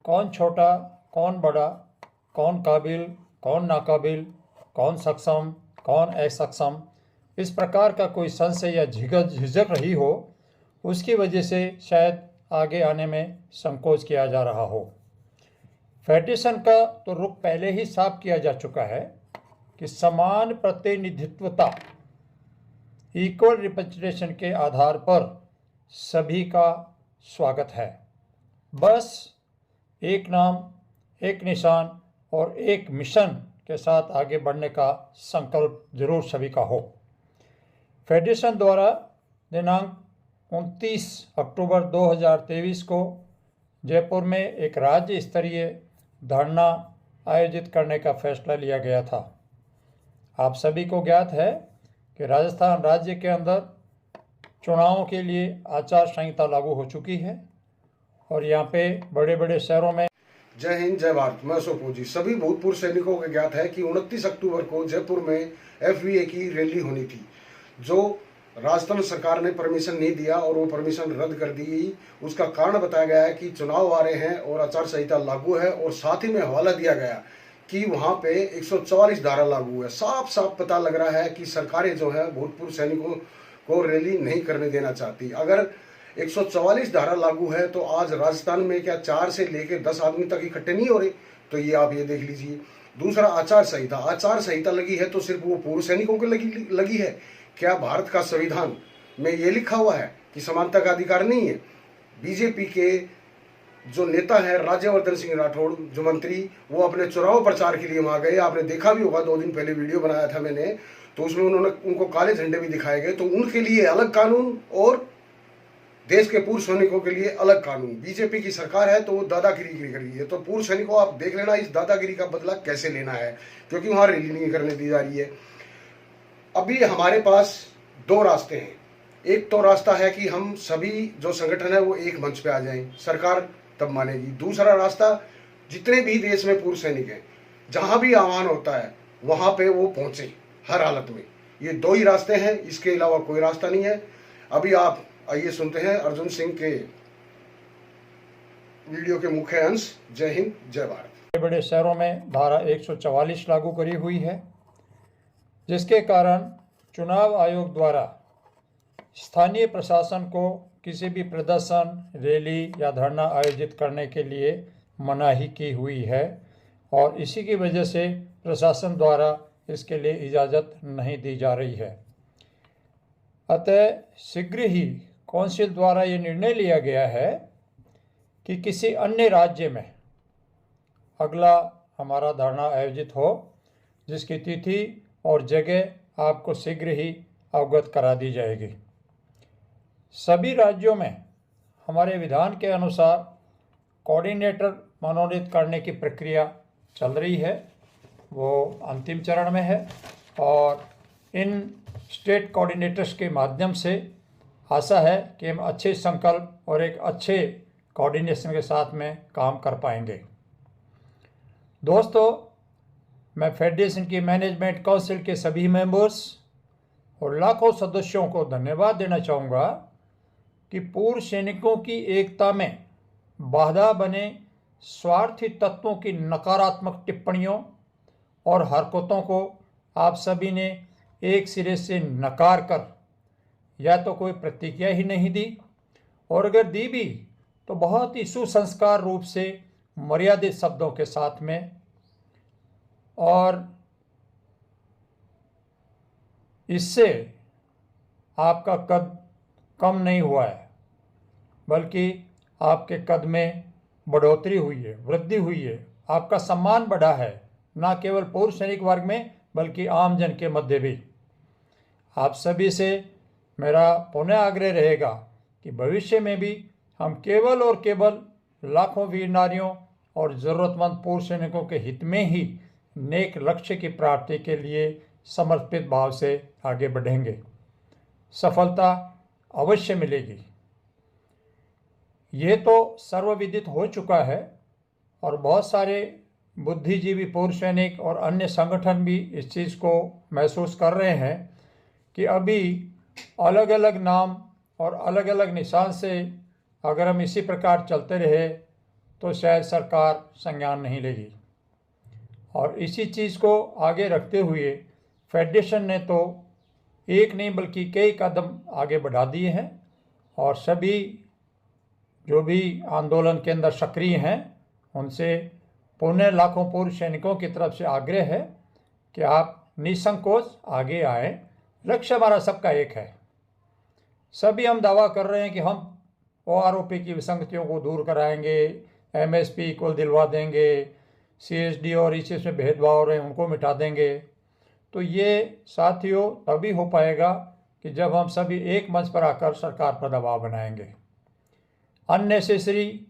कौन छोटा, कौन बड़ा, कौन काबिल, कौन नाकाबिल, कौन सक्षम, कौन असक्षम, इस प्रकार का कोई संशय या झिझक रही हो, उसकी वजह से शायद आगे आने में संकोच किया जा रहा हो। फेडरेशन का तो रुख पहले ही साफ किया जा चुका है कि समान प्रतिनिधित्वता, इक्वल रिप्रेजेंटेशन के आधार पर सभी का स्वागत है। बस एक नाम, एक निशान और एक मिशन के साथ आगे बढ़ने का संकल्प जरूर सभी का हो। फेडरेशन द्वारा दिनांक 29 अक्टूबर 2023 को जयपुर में एक राज्य स्तरीय धरना आयोजित करने का फैसला लिया गया था। आप सभी को ज्ञात है कि राजस्थान राज्य के अंदर चुनावों के लिए आचार संहिता लागू हो चुकी है और यहाँ पे बड़े बड़े शहरों में जय हिंद जय भारत। मैं सोपू जी। सभी भूतपूर्व सैनिकों को ज्ञात है कि 29 अक्टूबर को जयपुर में FVA की रैली होनी थी, जो राजस्थान सरकार ने परमिशन नहीं दिया और वो परमिशन रद्द कर दी गई। उसका कारण बताया गया है कि चुनाव आ रहे हैं और आचार संहिता लागू है, और साथ ही में हवाला दिया गया कि वहां पे 144 धारा लागू है। साफ साफ पता लग रहा है कि सरकारें जो है भूतपूर्व सैनिकों को रैली नहीं करने देना चाहती। अगर 144 धारा लागू है तो आज राजस्थान में क्या 4 से लेकर 10 आदमी तक इकट्ठे नहीं हो रहे? तो ये आप ये देख लीजिए। दूसरा, आचार संहिता लगी है तो सिर्फ वो पूर्व सैनिकों को लगी है क्या? भारत का संविधान में ये लिखा हुआ है कि समानता का अधिकार नहीं है? बीजेपी के जो नेता है राज्यवर्धन सिंह राठौड़, जो मंत्री, वो अपने चुनाव प्रचार के लिए वहां गए। आपने देखा भी होगा, 2 दिन पहले वीडियो बनाया था मैंने, तो उसमें उनको काले झंडे भी दिखाए गए। तो उनके लिए अलग कानून और देश के पूर्व सैनिकों के लिए अलग कानून। बीजेपी की सरकार है तो वो दादागिरी कर रही है। तो पूर्व सैनिकों, आप देख लेना इस दादागिरी का बदला कैसे लेना है, क्योंकि वहां रैली नहीं करने दी जा रही है। अभी हमारे पास 2 रास्ते हैं। एक तो रास्ता है कि हम सभी जो संगठन है वो एक मंच पे आ जाएं, सरकार तब मानेगी। दूसरा रास्ता, जितने भी देश में पूर्व सैनिक हैं, जहां भी आह्वान होता है वहां पे वो पहुंचे हर हालत में। ये 2 ही रास्ते हैं, इसके अलावा कोई रास्ता नहीं है। अभी आप आइए सुनते हैं अर्जुन सिंह के वीडियो के मुख्य अंश। जय हिंद जय भारत। बड़े बड़े शहरों में धारा 144 लागू करी हुई है, जिसके कारण चुनाव आयोग द्वारा स्थानीय प्रशासन को किसी भी प्रदर्शन, रैली या धरना आयोजित करने के लिए मनाही की हुई है और इसी की वजह से प्रशासन द्वारा इसके लिए इजाज़त नहीं दी जा रही है। अतः शीघ्र ही काउंसिल द्वारा ये निर्णय लिया गया है कि किसी अन्य राज्य में अगला हमारा धरना आयोजित हो, जिसकी तिथि और जगह आपको शीघ्र ही अवगत करा दी जाएगी। सभी राज्यों में हमारे विधान के अनुसार कोऑर्डिनेटर मनोनीत करने की प्रक्रिया चल रही है, वो अंतिम चरण में है और इन स्टेट कोऑर्डिनेटर्स के माध्यम से आशा है कि हम अच्छे संकल्प और एक अच्छे कोऑर्डिनेशन के साथ में काम कर पाएंगे। दोस्तों, मैं फेडरेशन की मैनेजमेंट काउंसिल के सभी मेंबर्स और लाखों सदस्यों को धन्यवाद देना चाहूँगा कि पूर्व सैनिकों की एकता में बाधा बने स्वार्थी तत्वों की नकारात्मक टिप्पणियों और हरकतों को आप सभी ने एक सिरे से नकार कर या तो कोई प्रतिक्रिया ही नहीं दी, और अगर दी भी तो बहुत ही सुसंस्कार रूप से मर्यादित शब्दों के साथ में, और इससे आपका कद कम नहीं हुआ है, बल्कि आपके कद में बढ़ोतरी हुई है, वृद्धि हुई है, आपका सम्मान बढ़ा है, ना केवल पूर्व सैनिक वर्ग में बल्कि आम जन के मध्य भी। आप सभी से मेरा पुनः आग्रह रहेगा कि भविष्य में भी हम केवल और केवल लाखों वीर नारियों और ज़रूरतमंद पूर्व सैनिकों के हित में ही नेक लक्ष्य की प्राप्ति के लिए समर्पित भाव से आगे बढ़ेंगे। सफलता अवश्य मिलेगी। ये तो सर्वविदित हो चुका है और बहुत सारे बुद्धिजीवी पूर्व सैनिक और अन्य संगठन भी इस चीज़ को महसूस कर रहे हैं कि अभी अलग अलग नाम और अलग अलग निशान से अगर हम इसी प्रकार चलते रहे तो शायद सरकार संज्ञान नहीं लेगी। और इसी चीज़ को आगे रखते हुए फेडरेशन ने तो एक नहीं बल्कि कई कदम आगे बढ़ा दिए हैं और सभी जो भी आंदोलन के अंदर सक्रिय हैं उनसे पौने लाखों पूर्व सैनिकों की तरफ से आग्रह है कि आप निसंकोच आगे आए। लक्ष्य हमारा सबका एक है। सभी हम दावा कर रहे हैं कि हम OROP की विसंगतियों को दूर कराएंगे, MSP को दिलवा देंगे, CSD और इसी में भेदभाव हो रहे हैं उनको मिटा देंगे। तो ये साथियों तभी हो पाएगा कि जब हम सभी एक मंच पर आकर सरकार पर दबाव बनाएंगे। अननेसेसरी